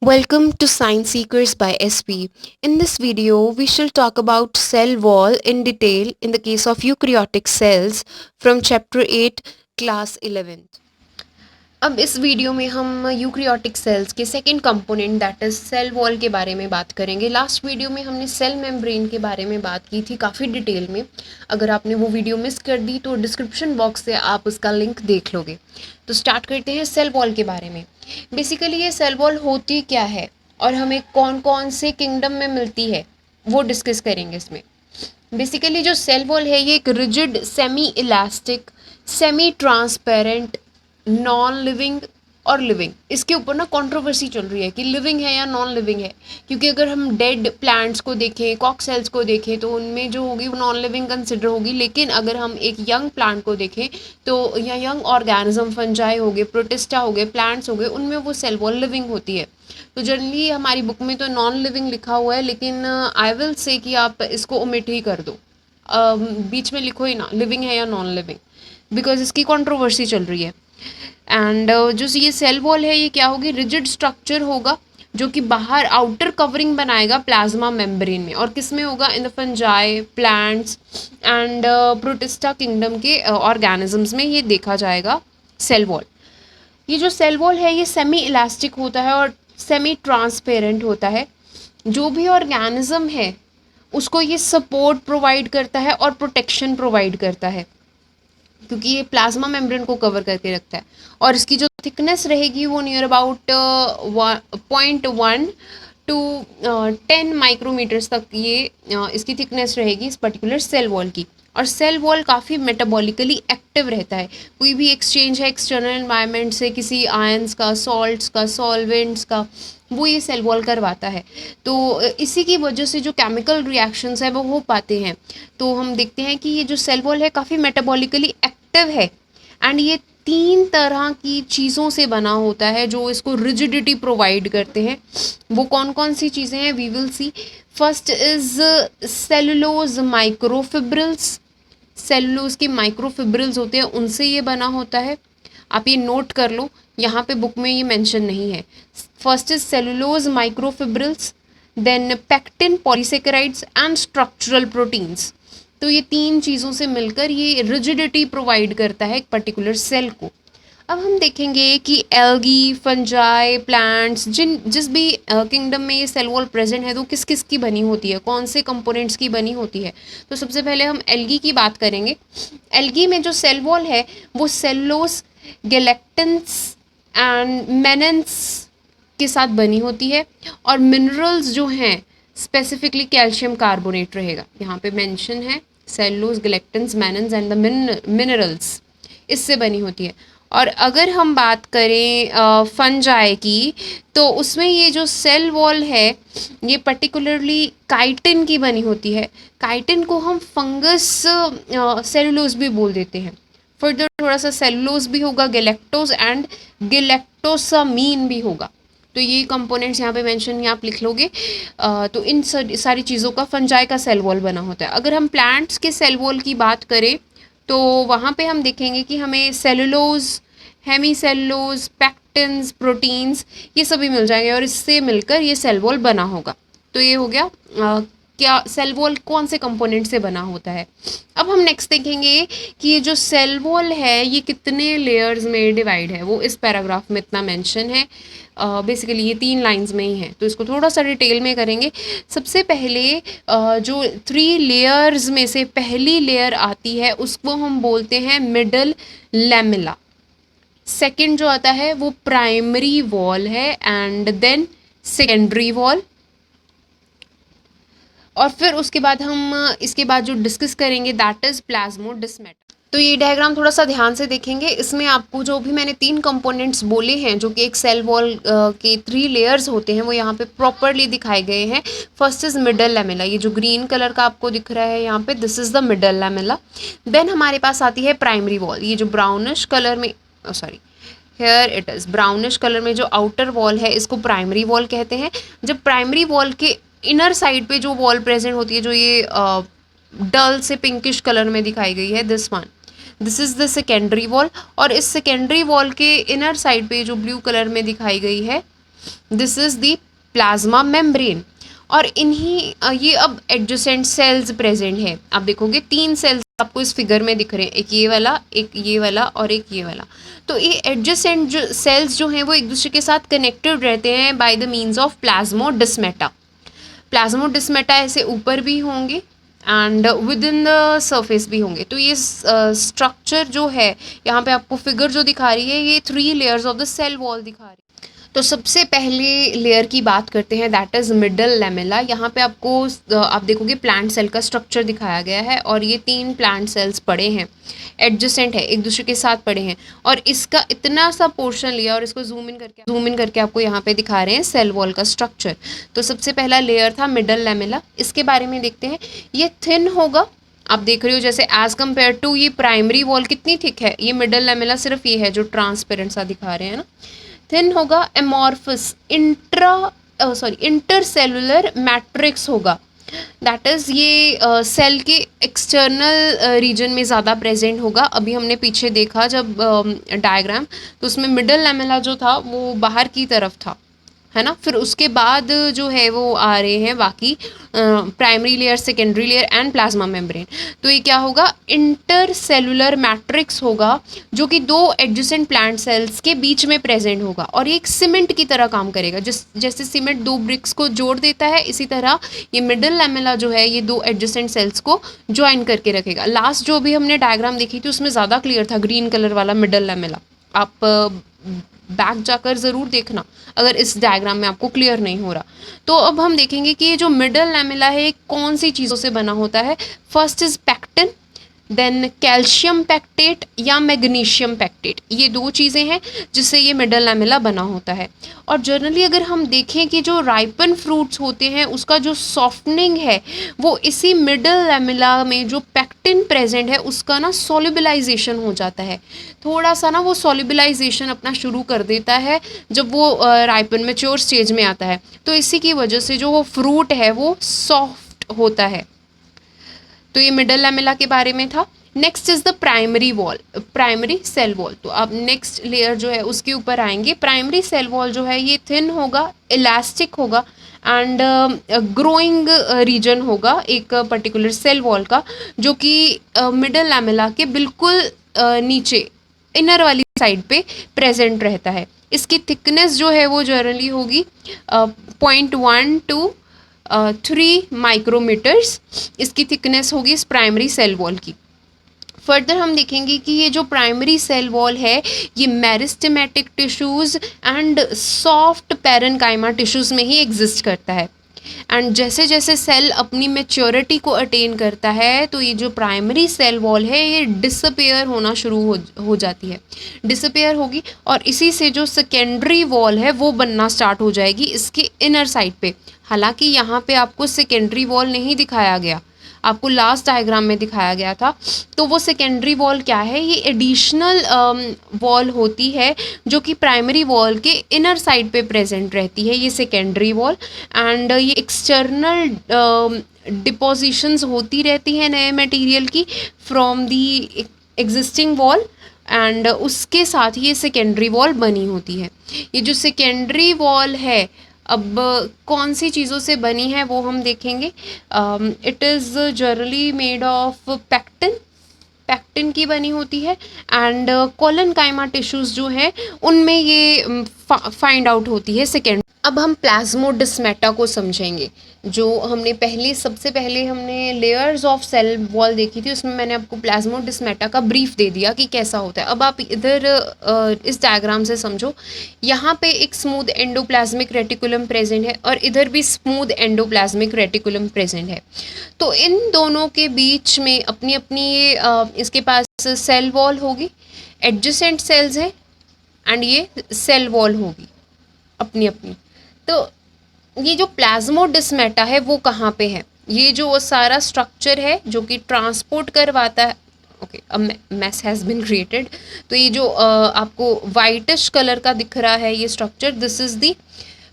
Welcome to Science Seekers by SP. In this video, we shall talk about cell wall in detail in the case of eukaryotic cells from chapter 8, class 11th. अब इस video में हम eukaryotic cells के second component that is cell wall के बारे में बात करेंगे। लास्ट वीडियो में हमने सेल मेम्ब्रेन के बारे में बात की थी काफ़ी डिटेल में। अगर आपने वो वीडियो मिस कर दी तो डिस्क्रिप्शन बॉक्स से आप उसका लिंक देख लोगे। तो स्टार्ट करते हैं सेल वॉल के बारे में। बेसिकली ये सेल वॉल होती क्या है और हमें कौन कौन से किंगडम में मिलती है वो डिस्कस करेंगे इसमें। बेसिकली जो सेल वॉल है ये एक rigid semi elastic semi transparent non living और लिविंग, इसके ऊपर ना कंट्रोवर्सी चल रही है कि लिविंग है या नॉन लिविंग है। क्योंकि अगर हम डेड प्लांट्स को देखें, कॉक सेल्स को देखें तो उनमें जो होगी वो नॉन लिविंग कंसिडर होगी, लेकिन अगर हम एक यंग प्लांट को देखें तो या यंग ऑर्गेनिज्म फंजाई हो गए, प्रोटिस्टा हो गए, प्लांट्स हो गए, उनमें वो सेल वॉल लिविंग होती है। तो जनरली हमारी बुक में तो नॉन लिविंग लिखा हुआ है, लेकिन आई विल से कि आप इसको ओमिट ही कर दो, बीच में लिखो ही ना लिविंग है या नॉन लिविंग, बिकॉज इसकी कंट्रोवर्सी चल रही है। एंड जो ये सेल वॉल है ये क्या होगी, रिजिड स्ट्रक्चर होगा जो कि बाहर आउटर कवरिंग बनाएगा प्लाज्मा मेम्ब्रेन में। और किस में होगा, in the fungi, plants and protista kingdom के ऑर्गेनिजम्स में ये देखा जाएगा सेल वॉल। ये जो सेल वॉल है ये सेमी इलास्टिक होता है और सेमी ट्रांसपेरेंट होता है। जो भी ऑर्गेनिज्म है उसको ये सपोर्ट प्रोवाइड करता है और प्रोटेक्शन प्रोवाइड करता है, क्योंकि ये प्लाज्मा मेम्ब्रेन को कवर करके रखता है। और इसकी जो थिकनेस रहेगी वो नियर अबाउट 0.1 टू 10 माइक्रोमीटर्स तक ये इसकी थिकनेस रहेगी इस पर्टिकुलर सेल वॉल की। और सेल वॉल काफ़ी मेटाबॉलिकली एक्टिव रहता है। कोई भी एक्सचेंज है एक्सटर्नल एनवायरनमेंट से, किसी आयंस का, सॉल्ट्स का, सॉल्वेंट्स का, वो ये सेल वॉल करवाता है। तो इसी की वजह से जो केमिकल रिएक्शंस है वो हो पाते हैं। तो हम देखते हैं कि ये जो सेल वॉल है काफ़ी मेटाबॉलिकली एक्टिव है एंड ये 3 तरह की चीज़ों से बना होता है जो इसको रिजिडिटी प्रोवाइड करते हैं। वो कौन कौन सी चीज़ें हैं we will see. First is cellulose microfibrils. Cellulose के माइक्रोफिब्रिल्स होते हैं, उनसे ये बना होता है। आप ये नोट कर लो, यहाँ पे बुक में ये मेंशन नहीं है। First is cellulose microfibrils, then pectin polysaccharides and structural proteins. तो ये 3 चीज़ों से मिलकर ये रिजिडिटी प्रोवाइड करता है एक पर्टिकुलर सेल को। अब हम देखेंगे कि एल्गी, फंजाई, प्लांट्स, जिस भी किंगडम में ये सेल वॉल प्रेजेंट है तो किस किस की बनी होती है, कौन से कंपोनेंट्स की बनी होती है। तो सबसे पहले हम एल्गी की बात करेंगे। एल्गी में जो सेल वॉल है वो सेलुलोज, गैलेक्टिन्स एंड मेनेंस के साथ बनी होती है। और मिनरल्स जो हैं स्पेसिफिकली कैल्शियम कार्बोनेट रहेगा, यहाँ पे मेंशन है cellulose, गैलेक्टिन्स, menace and the minerals, इससे बनी होती है। और अगर हम बात करें फंजाई की तो उसमें ये जो सेल वॉल है ये पर्टिकुलरली काइटिन की बनी होती है। काइटिन को हम फंगस सेलुलोज भी बोल देते हैं। फर्दर थोड़ा सा सेलुलोज भी होगा, गैलेक्टोज एंड गैलेक्टोसामीन भी होगा। तो ये कंपोनेंट्स यहाँ पे मेंशन आप लिख लोगे। तो इन सारी चीज़ों का फंजाई का सेल वॉल बना होता है। अगर हम प्लांट्स के सेल वॉल की बात करें तो वहाँ पे हम देखेंगे कि हमें सेलुलोज, हेमी सेलुलोज, पैक्टिन्स, प्रोटीन्स, ये सभी मिल जाएंगे और इससे मिलकर ये सेल वॉल बना होगा। तो ये हो गया क्या सेल वॉल कौन से कंपोनेंट से बना होता है। अब हम नेक्स्ट देखेंगे कि ये जो सेल वॉल है ये कितने लेयर्स में डिवाइड है, वो इस पैराग्राफ में इतना मेंशन है। बेसिकली ये 3 लाइंस में ही है, तो इसको थोड़ा सा डिटेल में करेंगे। सबसे पहले जो 3 लेयर्स में से पहली लेयर आती है उसको हम बोलते हैं मिडल लैमेला। सेकंड जो आता है वो प्राइमरी वॉल है एंड देन सेकेंडरी वॉल। और फिर उसके बाद हम इसके बाद जो डिस्कस करेंगे दैट इज प्लाज्मोडेस्माटा। तो ये डायग्राम थोड़ा सा ध्यान से देखेंगे। इसमें आपको जो भी मैंने 3 कंपोनेंट्स बोले हैं जो कि एक सेल वॉल के 3 लेयर्स होते हैं वो यहाँ पे प्रॉपरली दिखाए गए हैं। फर्स्ट इज मिडल लैमेला, ये जो ग्रीन कलर का आपको दिख रहा है यहाँ पे, this is the middle lamella. देन हमारे पास आती है प्राइमरी वॉल, ये जो ब्राउनिश कलर में, sorry here it is brownish colour में जो आउटर वॉल है इसको प्राइमरी वॉल कहते हैं। जब प्राइमरी वॉल के इनर साइड पे जो वॉल प्रेजेंट होती है जो ये डल से पिंकिश कलर में दिखाई गई है, this one, this is the secondary wall. और इस सेकेंडरी वॉल के इनर साइड पे जो ब्लू कलर में दिखाई गई है this is the plasma membrane. और इन्हीं ये अब एडजेसेंट सेल्स प्रेजेंट है। आप देखोगे 3 सेल्स आपको इस फिगर में दिख रहे हैं, एक ये वाला, एक ये वाला और एक ये वाला। तो ये एडजेसेंट जो सेल्स जो हैं वो एक दूसरे के साथ कनेक्टेड रहते हैं बाय द मीन्स ऑफ प्लाज्मोडिस्मेटा। प्लाज्मोडिस्मेटा ऐसे ऊपर भी होंगे and with in the surface भी होंगे। तो ये स्ट्रक्चर जो है यहाँ पे आपको फिगर जो दिखा रही है ये 3 layers of the cell wall दिखा रही है। तो सबसे पहले लेयर की बात करते हैं, दैट इज़ मिडल लैमेला। यहाँ पे आपको आप देखोगे प्लांट सेल का स्ट्रक्चर दिखाया गया है और ये 3 प्लांट सेल्स पड़े हैं, एडजेसेंट है, एक दूसरे के साथ पड़े हैं। और इसका इतना सा पोर्शन लिया और इसको जूम इन करके आपको यहाँ पे दिखा रहे हैं सेल वॉल का स्ट्रक्चर। तो सबसे पहला लेयर था मिडल लैमेला। इसके बारे में देखते हैं, ये थिन होगा। आप देख रहे हो जैसे एज कम्पेयर टू ये प्राइमरी वॉल कितनी थिक है, ये मिडल लैमेला सिर्फ ये है जो ट्रांसपेरेंट सा दिखा रहे हैं ना। थिन होगा, एमॉर्फस, इंटरसेलुलर मैट्रिक्स होगा। दैट इज़ ये सेल के एक्सटर्नल रीजन में ज़्यादा प्रेजेंट होगा। अभी हमने पीछे देखा जब डायग्राम, तो उसमें मिडल लैमेला जो था वो बाहर की तरफ था, है ना। फिर उसके बाद जो है वो आ रहे हैं बाकी primary layer, secondary layer and plasma membrane. तो ये क्या होगा, इंटरसेलुलर मैट्रिक्स होगा जो कि 2 एडजेसेंट प्लांट सेल्स के बीच में प्रेजेंट होगा और ये एक सीमेंट की तरह काम करेगा। जैसे सीमेंट 2 ब्रिक्स को जोड़ देता है, इसी तरह ये मिडल लैमेला जो है ये 2 एडजेसेंट सेल्स को ज्वाइन करके रखेगा। लास्ट जो भी हमने डायग्राम देखी थी उसमें ज़्यादा क्लियर था, ग्रीन कलर वाला मिडल लैमेला। आप बैक जाकर ज़रूर देखना अगर इस डायग्राम में आपको क्लियर नहीं हो रहा। तो अब हम देखेंगे कि ये जो मिडल लैमेला है कौन सी चीज़ों से बना होता है। First is pectin, then calcium pectate या मैग्नीशियम पैक्टेट, ये 2 चीज़ें हैं जिससे ये मिडल लैमेला बना होता है। और जनरली अगर हम देखें कि जो राइपन फ्रूट्स होते हैं उसका जो सॉफ्टनिंग है वो इसी मिडल लैमेला में जो पैक्टिन प्रेजेंट है उसका ना सॉल्युबलाइजेशन हो जाता है। थोड़ा सा ना वो सॉल्युबलाइजेशन अपना शुरू कर देता है जब वो राइपन मैच्योर स्टेज में आता है। तो इसी की वजह से जो वो फ्रूट है वो सॉफ्ट होता है। तो ये मिडल लैमेला के बारे में था। Next is the primary wall, primary cell wall. तो अब नेक्स्ट लेयर जो है उसके ऊपर आएंगे। प्राइमरी सेल वॉल जो है ये थिन होगा, इलास्टिक होगा एंड ग्रोइंग रीजन होगा एक पर्टिकुलर सेल वॉल का, जो कि मिडल लैमेला के बिल्कुल नीचे इनर वाली साइड पे प्रेजेंट रहता है। इसकी थिकनेस जो है वो जनरली होगी 0.1 to 3 माइक्रोमीटर्स इसकी थिकनेस होगी इस प्राइमरी सेल वॉल की। फर्दर हम देखेंगे कि ये जो प्राइमरी सेल वॉल है ये meristematic tissues and soft parenchyma tissues में ही एग्जिस्ट करता है। एंड जैसे जैसे सेल अपनी मेच्योरिटी को अटेन करता है तो ये जो प्राइमरी सेल वॉल है ये डिसअपेयर होना शुरू हो जाती है, डिसअपेयर होगी। और इसी से जो सेकेंडरी वॉल है वो बनना स्टार्ट हो जाएगी इसके इनर साइड पे। हालांकि यहाँ पे आपको सेकेंडरी वॉल नहीं दिखाया गया, आपको लास्ट डायग्राम में दिखाया गया था। तो वो सेकेंडरी वॉल क्या है, ये एडिशनल वॉल होती है जो कि प्राइमरी वॉल के इनर साइड पे प्रेजेंट रहती है, ये सेकेंडरी वॉल। एंड ये एक्सटर्नल डिपोजिशंस होती रहती हैं नए मटेरियल की from the existing wall and उसके साथ ये सेकेंडरी वॉल बनी होती है। ये जो सेकेंडरी वॉल है अब कौन सी चीज़ों से बनी है वो हम देखेंगे। It is generally made of pectin, pectin की बनी होती है एंड कोलेनकाइमा टिश्यूज़ जो हैं उनमें ये फाइंड आउट होती है सेकेंड। अब हम प्लाज्मोडिस्मेटा को समझेंगे। जो हमने सबसे पहले हमने लेयर्स ऑफ सेल वॉल देखी थी उसमें मैंने आपको प्लाज्मोडिस्मेटा का ब्रीफ दे दिया कि कैसा होता है। अब आप इधर इस डायग्राम से समझो, यहाँ पे एक स्मूथ एंडोप्लाज्मिक रेटिकुलम प्रेजेंट है और इधर भी स्मूथ एंडोप्लाज्मिक रेटिकुलम प्रेजेंट है। तो इन दोनों के बीच में अपनी अपनी ये इसके पास सेल वॉल होगी, एडजेसेंट सेल्स हैं एंड ये सेल वॉल होगी अपनी अपनी। तो ये जो प्लाज्मोडिस्मेटा है वो कहाँ पे है, ये जो वो सारा स्ट्रक्चर है जो कि ट्रांसपोर्ट करवाता है। ओके, अब मैस हैज़ बिन क्रिएटेड। तो ये जो आपको वाइटिश कलर का दिख रहा है ये structure, this is the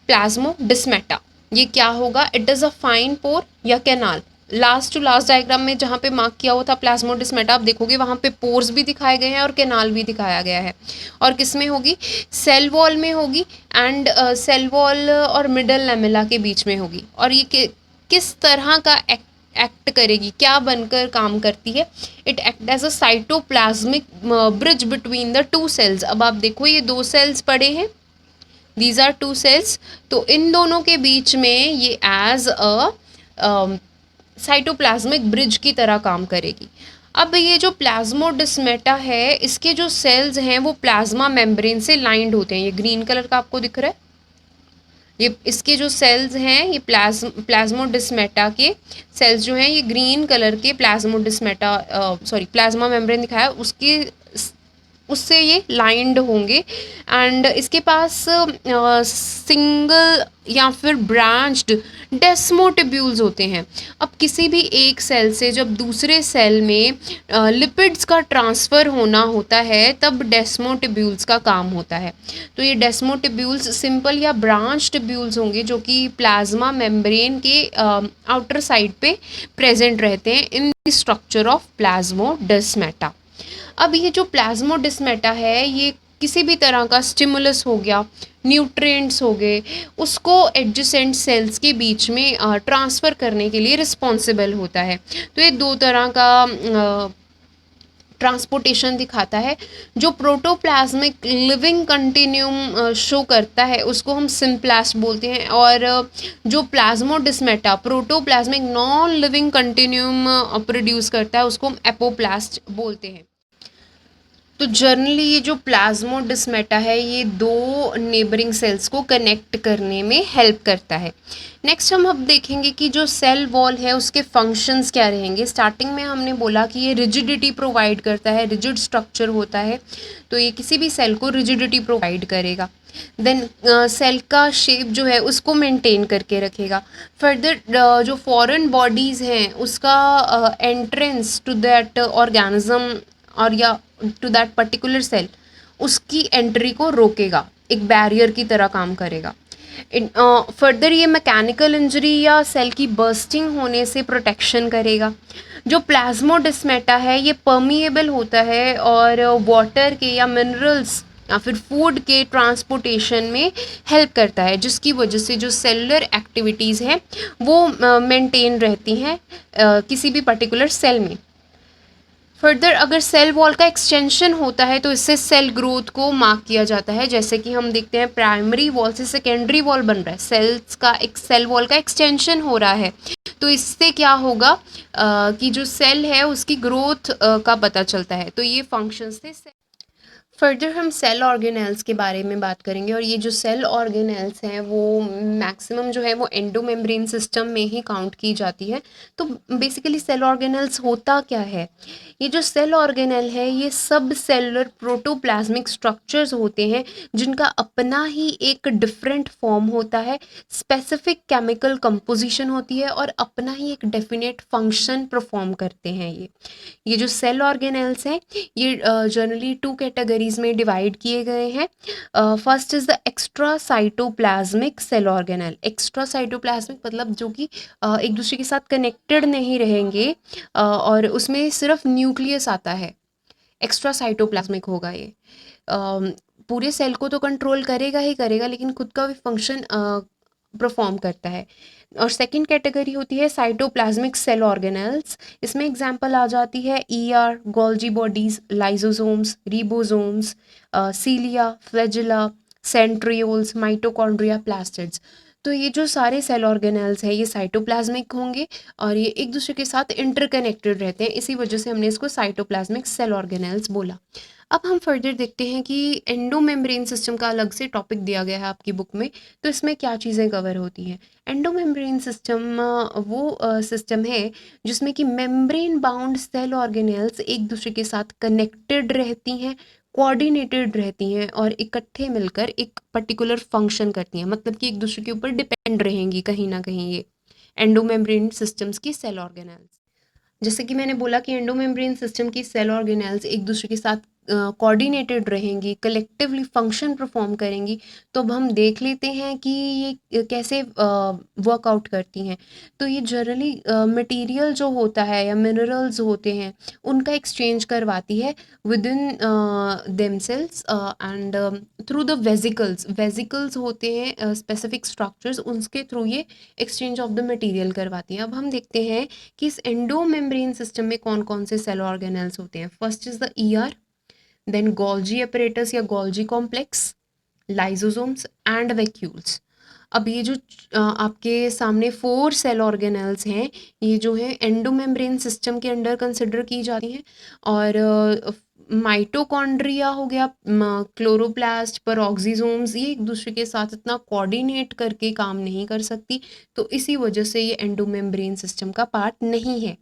plasmodesmata. ये क्या होगा, it is a fine pore या canal. Last to last diagram में जहाँ पे मार्क किया हुआ था प्लाज्मोडेस्माटा, आप देखोगे वहाँ पे पोर्स भी दिखाए गए हैं और कैनाल भी दिखाया गया है। और किस में होगी? सेल वॉल में होगी, एंड सेल वॉल और मिडल लैमेला के बीच में होगी। और ये किस तरह का एक्ट करेगी, क्या बनकर काम करती है? It act as a cytoplasmic bridge between the two cells. अब आप देखो ये दो सेल्स पड़े हैं, दीज आर टू सेल्स, तो इन दोनों के बीच में ये एज अ साइटोप्लाज्मिक ब्रिज की तरह काम करेगी। अब ये जो प्लाज्मोडेस्माटा है, इसके जो सेल्स हैं वो प्लाज्मा मेम्ब्रेन से लाइंड होते हैं। ये ग्रीन कलर का आपको दिख रहा है, ये इसके जो सेल्स हैं, ये प्लाज्मोडेस्माटा के सेल्स जो हैं, ये ग्रीन कलर के प्लाज्मोडेस्माटा प्लाज्मा मेम्ब्रेन दिखाया उसके उससे ये लाइंड होंगे। एंड इसके पास सिंगल या फिर ब्रांच्ड डेस्मोटिब्यूल्स होते हैं। अब किसी भी एक सेल से जब दूसरे सेल में लिपिड्स का ट्रांसफ़र होना होता है, तब डेस्मोटिब्यूल्स का काम होता है। तो ये डेस्मोटिब्यूल्स सिंपल या ब्रांच टिब्यूल्स होंगे जो कि प्लाज्मा मेम्ब्रेन के आउटर साइड पे प्रेजेंट रहते हैं in the structure of plasmodesmata. अब ये जो प्लाज्मोडेस्माटा है, ये किसी भी तरह का स्टिमुलस हो गया, न्यूट्रिएंट्स हो गए, उसको एडजेसेंट सेल्स के बीच में ट्रांसफ़र करने के लिए रिस्पॉन्सिबल होता है। तो ये दो तरह का ट्रांसपोर्टेशन दिखाता है। जो प्रोटोप्लाज्मिक लिविंग कंटिन्यूम शो करता है उसको हम सिम्प्लास्ट बोलते हैं, और जो plasmodesmata protoplasmic non living continuum produce करता है उसको हम एपोप्लास्ट बोलते हैं। तो जनरली ये जो प्लाज्मोडेस्माटा है, ये दो नेबरिंग सेल्स को कनेक्ट करने में हेल्प करता है। नेक्स्ट हम अब देखेंगे कि जो सेल वॉल है उसके फंक्शंस क्या रहेंगे। स्टार्टिंग में हमने बोला कि ये रिजिडिटी प्रोवाइड करता है, रिजिड स्ट्रक्चर होता है, तो ये किसी भी सेल को रिजिडिटी प्रोवाइड करेगा। देन सेल का शेप जो है उसको मेंटेन करके रखेगा। फर्दर जो फॉरेन बॉडीज़ हैं उसका एंट्रेंस टू दैट ऑर्गेनिज्म और या टू दैट पर्टिकुलर सेल, उसकी एंट्री को रोकेगा, एक बैरियर की तरह काम करेगा। फर्दर ये मैकेनिकल इंजरी या सेल की बर्स्टिंग होने से प्रोटेक्शन करेगा। जो प्लाज्मोडेस्माटा है ये परमिएबल होता है और वाटर के या मिनरल्स या फिर फूड के ट्रांसपोर्टेशन में हेल्प करता है, जिसकी वजह से जो सेलुलर एक्टिविटीज़ हैं वो मेंटेन रहती हैं किसी भी पर्टिकुलर सेल में। फर्दर अगर सेल वॉल का एक्सटेंशन होता है तो इससे सेल ग्रोथ को मार्क किया जाता है। जैसे कि हम देखते हैं प्राइमरी वॉल से सेकेंडरी वॉल बन रहा है, सेल्स का एक सेल वॉल का एक्सटेंशन हो रहा है, तो इससे क्या होगा कि जो सेल है उसकी ग्रोथ का पता चलता है। तो ये फंक्शंस थे। फर्दर हम सेल ऑर्गेनेल्स के बारे में बात करेंगे, और ये जो सेल ऑर्गेनेल्स हैं वो मैक्सिमम जो है वो एंडोमेम्ब्रेन सिस्टम में ही काउंट की जाती है। तो बेसिकली सेल ऑर्गेनेल्स होता क्या है? ये जो सेल ऑर्गेनेल है ये सब सेलुलर प्रोटोप्लाज्मिक स्ट्रक्चर्स होते हैं जिनका अपना ही एक डिफरेंट फॉर्म होता है, स्पेसिफिक केमिकल कंपोजिशन होती है और अपना ही एक डेफिनेट फंक्शन परफॉर्म करते हैं। ये जो सेल ऑर्गेनेल्स हैं ये जनरली टू कैटेगरीज में डिवाइड किए गए हैं। First is the extra cytoplasmic cell organelle. Extra cytoplasmic मतलब जो कि एक दूसरे के साथ कनेक्टेड नहीं रहेंगे और उसमें सिर्फ न्यूक्लियस आता है, एक्स्ट्रा साइटोप्लाज्मिक होगा ये। पूरे सेल को तो कंट्रोल करेगा ही करेगा लेकिन खुद का भी फंक्शन परफॉर्म करता है। और सेकंड कैटेगरी होती है साइटोप्लाज्मिक सेल ऑर्गेनेल्स। इसमें एग्जांपल आ जाती है ER, Golgi bodies, lysosomes, ribosomes, cilia, flagella, centrioles, mitochondria, plastids. तो ये जो सारे सेल ऑर्गेनेल्स हैं ये साइटोप्लाज्मिक होंगे और ये एक दूसरे के साथ इंटरकनेक्टेड रहते हैं, इसी वजह से हमने इसको साइटोप्लाज्मिक सेल ऑर्गेनेल्स बोला। अब हम फर्दर देखते हैं कि एंडोमेम्ब्रेन सिस्टम का अलग से टॉपिक दिया गया है आपकी बुक में, तो इसमें क्या चीज़ें कवर होती हैं। एंडोमेम्ब्रेन सिस्टम वो सिस्टम है जिसमें कि मेम्ब्रेन बाउंड सेल ऑर्गेनेल्स एक दूसरे के साथ कनेक्टेड रहती हैं, कोऑर्डिनेटेड रहती हैं और इकट्ठे मिलकर एक पर्टिकुलर फंक्शन करती हैं, मतलब कि एक दूसरे के ऊपर डिपेंड रहेंगी कहीं ना कहीं ये एंडोमेम्ब्रेन सिस्टम्स की सेल ऑर्गेनेल्स। जैसे कि मैंने बोला कि एंडोमेम्ब्रेन सिस्टम की सेल ऑर्गेनेल्स एक दूसरे के साथ कोऑर्डिनेटेड रहेंगी, कलेक्टिवली फंक्शन परफॉर्म करेंगी, तो अब हम देख लेते हैं कि ये कैसे वर्कआउट करती हैं। तो ये जनरली मटेरियल जो होता है या मिनरल्स होते हैं उनका एक्सचेंज करवाती है with in themselves and through the vesicles होते हैं स्पेसिफिक स्ट्रक्चर्स, उनके थ्रू ये एक्सचेंज ऑफ द मटेरियल करवाती हैं। अब हम देखते हैं कि इस एंडो मेम्ब्रेन सिस्टम में कौन कौन से सेल ऑर्गेनेल्स होते हैं। First is the ER, then Golgi apparatus या Golgi complex, lysosomes and vacuoles. अब ये जो आपके सामने 4 सेल ऑर्गेनेल्स हैं, ये जो है एंडोमेम्ब्रेन सिस्टम के अंडर कंसिडर की जाती हैं। और माइटोकॉन्ड्रिया हो गया, क्लोरोप्लास्ट, पेरोक्सिसोम्स, ये एक दूसरे के साथ इतना कोऑर्डिनेट करके काम नहीं कर सकती, तो इसी वजह से ये एंडोमेम्ब्रेन सिस्टम का पार्ट नहीं है।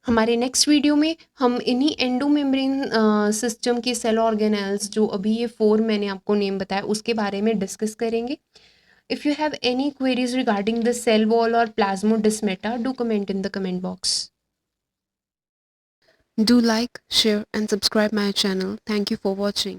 हमारे नेक्स्ट वीडियो में हम इन्हीं एंडोमेम्ब्रेन सिस्टम के सेल ऑर्गेनेल्स, जो अभी ये 4 मैंने आपको नेम बताया, उसके बारे में डिस्कस करेंगे। If you have any queries regarding the cell wall or plasmodesmata, do comment in the comment box. Do like, share and subscribe my channel. Thank you for watching.